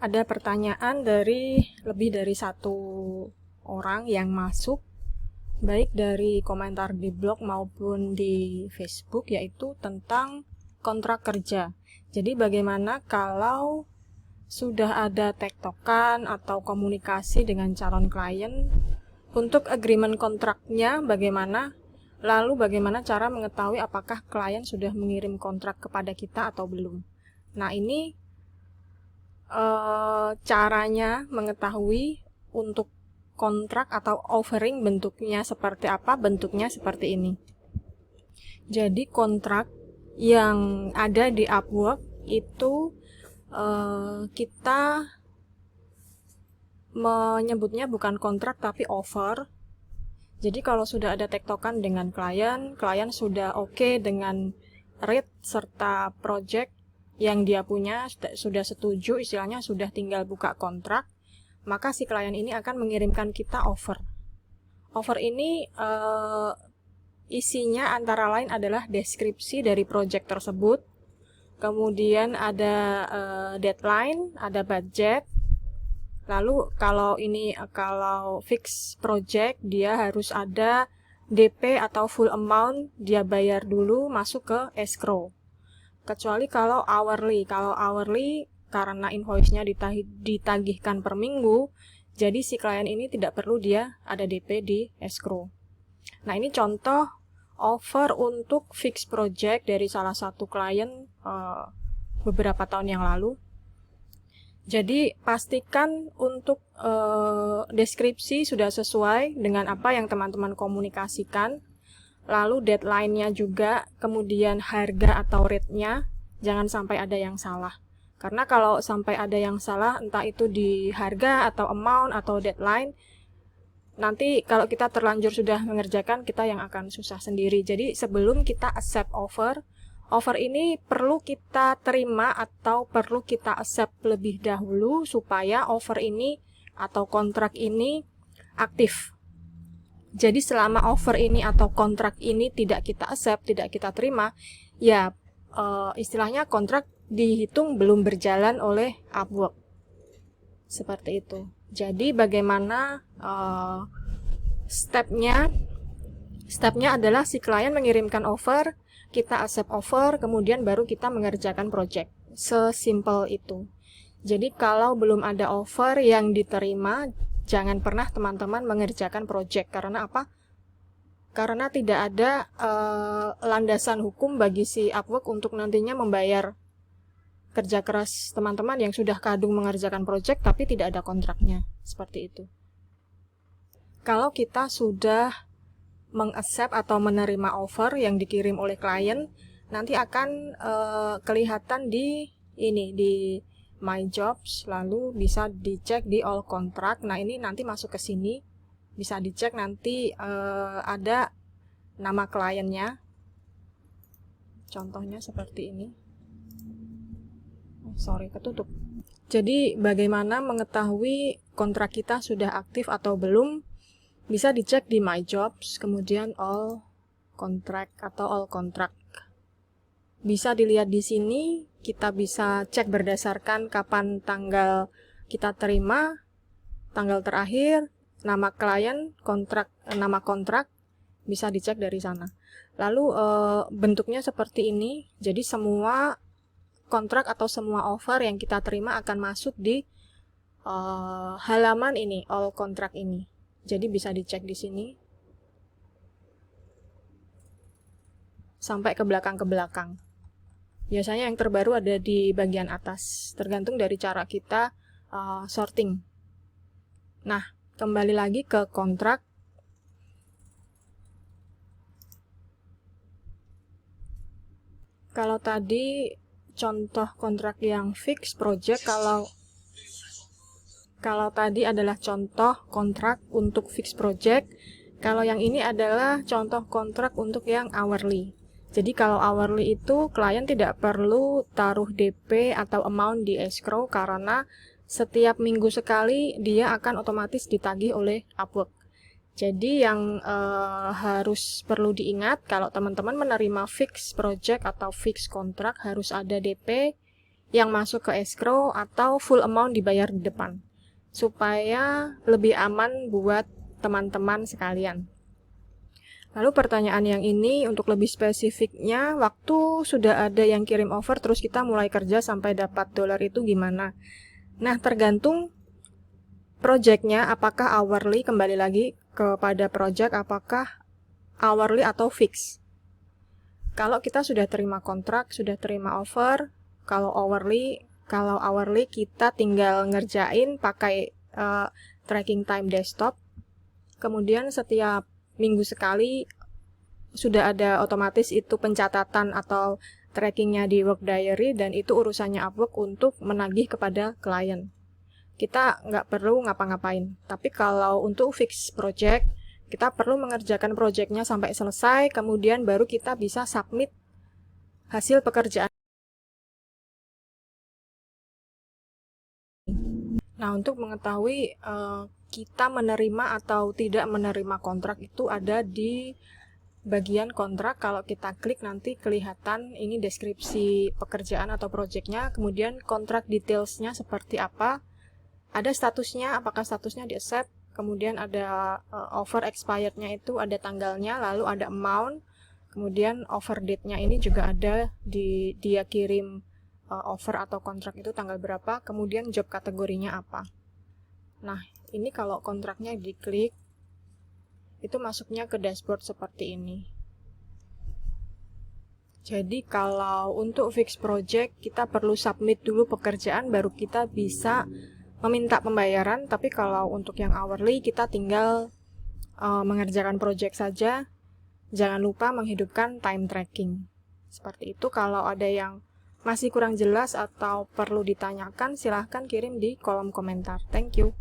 Ada pertanyaan dari lebih dari satu orang yang masuk, baik dari komentar di blog maupun di Facebook, yaitu tentang kontrak kerja. Jadi bagaimana kalau sudah ada tektokan atau komunikasi dengan calon klien untuk agreement kontraknya bagaimana, lalu bagaimana cara mengetahui apakah klien sudah mengirim kontrak kepada kita atau belum. Nah, ini caranya mengetahui untuk kontrak atau offering bentuknya seperti apa. Bentuknya seperti ini. Jadi kontrak yang ada di Upwork itu kita menyebutnya bukan kontrak tapi offer. Jadi kalau sudah ada tektokan dengan klien sudah oke dengan rate serta project yang dia punya, sudah setuju, istilahnya sudah tinggal buka kontrak, maka si klien ini akan mengirimkan kita offer. Offer ini isinya antara lain adalah deskripsi dari project tersebut, kemudian ada deadline, ada budget. Lalu kalau fix project, dia harus ada DP atau full amount, dia bayar dulu masuk ke escrow. Kecuali kalau hourly karena invoice-nya ditagihkan per minggu, jadi si klien ini tidak perlu dia ada DP di escrow. Nah, ini contoh offer untuk fix project dari salah satu klien beberapa tahun yang lalu. Jadi pastikan untuk deskripsi sudah sesuai dengan apa yang teman-teman komunikasikan. Lalu deadline-nya juga, kemudian harga atau rate-nya, jangan sampai ada yang salah. Karena kalau sampai ada yang salah, entah itu di harga atau amount atau deadline, nanti kalau kita terlanjur sudah mengerjakan, kita yang akan susah sendiri. Jadi sebelum kita accept offer ini perlu kita terima atau perlu kita accept lebih dahulu supaya offer ini atau kontrak ini aktif. Jadi selama offer ini atau kontrak ini tidak kita accept, tidak kita terima, ya istilahnya kontrak dihitung belum berjalan oleh Upwork. Seperti itu. Jadi bagaimana stepnya? Stepnya adalah si klien mengirimkan offer, kita accept offer, kemudian baru kita mengerjakan project. Sesimpel itu. Jadi kalau belum ada offer yang diterima, jangan pernah teman-teman mengerjakan project. Karena apa? Karena tidak ada landasan hukum bagi si Upwork untuk nantinya membayar kerja keras teman-teman yang sudah kadung mengerjakan project tapi tidak ada kontraknya. Seperti itu. Kalau kita sudah mengaccept atau menerima offer yang dikirim oleh klien, nanti akan kelihatan di My Jobs, lalu bisa dicek di All Contract. Nah, ini nanti masuk ke sini, bisa dicek nanti ada nama kliennya. Contohnya seperti ini. Ketutup. Jadi, bagaimana mengetahui kontrak kita sudah aktif atau belum? Bisa dicek di My Jobs, kemudian All Contract atau All Contract. Bisa dilihat di sini, kita bisa cek berdasarkan kapan tanggal kita terima, tanggal terakhir, nama klien, nama kontrak, bisa dicek dari sana. Lalu bentuknya seperti ini, jadi semua kontrak atau semua offer yang kita terima akan masuk di halaman ini, all contract ini. Jadi bisa dicek di sini. Sampai ke belakang. Biasanya yang terbaru ada di bagian atas, tergantung dari cara kita sorting. Nah, kembali lagi ke kontrak. Kalau tadi contoh kontrak yang fix project, kalau tadi adalah contoh kontrak untuk fix project, kalau yang ini adalah contoh kontrak untuk yang hourly. Jadi kalau hourly itu klien tidak perlu taruh DP atau amount di escrow karena setiap minggu sekali dia akan otomatis ditagih oleh Upwork. Jadi yang harus perlu diingat kalau teman-teman menerima fix project atau fix kontrak harus ada DP yang masuk ke escrow atau full amount dibayar di depan, supaya lebih aman buat teman-teman sekalian. Lalu pertanyaan yang ini untuk lebih spesifiknya, waktu sudah ada yang kirim offer terus kita mulai kerja sampai dapat dolar itu gimana? Nah, tergantung projectnya, apakah hourly, kembali lagi kepada project, apakah hourly atau fix. Kalau kita sudah terima kontrak, sudah terima offer, kalau hourly kita tinggal ngerjain pakai tracking time desktop. Kemudian setiap minggu sekali sudah ada otomatis itu pencatatan atau trackingnya di work diary, dan itu urusannya Upwork untuk menagih kepada klien. Kita nggak perlu ngapa-ngapain. Tapi kalau untuk fix project, kita perlu mengerjakan projectnya sampai selesai, kemudian baru kita bisa submit hasil pekerjaan. Nah, untuk mengetahui kita menerima atau tidak menerima kontrak itu ada di bagian kontrak. Kalau kita klik nanti kelihatan ini deskripsi pekerjaan atau projectnya, kemudian kontrak detailsnya seperti apa, ada statusnya, apakah statusnya di accept, kemudian ada offer expirednya itu ada tanggalnya, lalu ada amount, kemudian offer date-nya ini juga ada di dia kirim offer atau kontrak itu tanggal berapa, kemudian job kategorinya apa. Nah, ini kalau kontraknya diklik, itu masuknya ke dashboard seperti ini. Jadi kalau untuk fix project, kita perlu submit dulu pekerjaan, baru kita bisa meminta pembayaran. Tapi kalau untuk yang hourly, kita tinggal mengerjakan project saja. Jangan lupa menghidupkan time tracking. Seperti itu. Kalau ada yang masih kurang jelas atau perlu ditanyakan, silahkan kirim di kolom komentar. Thank you.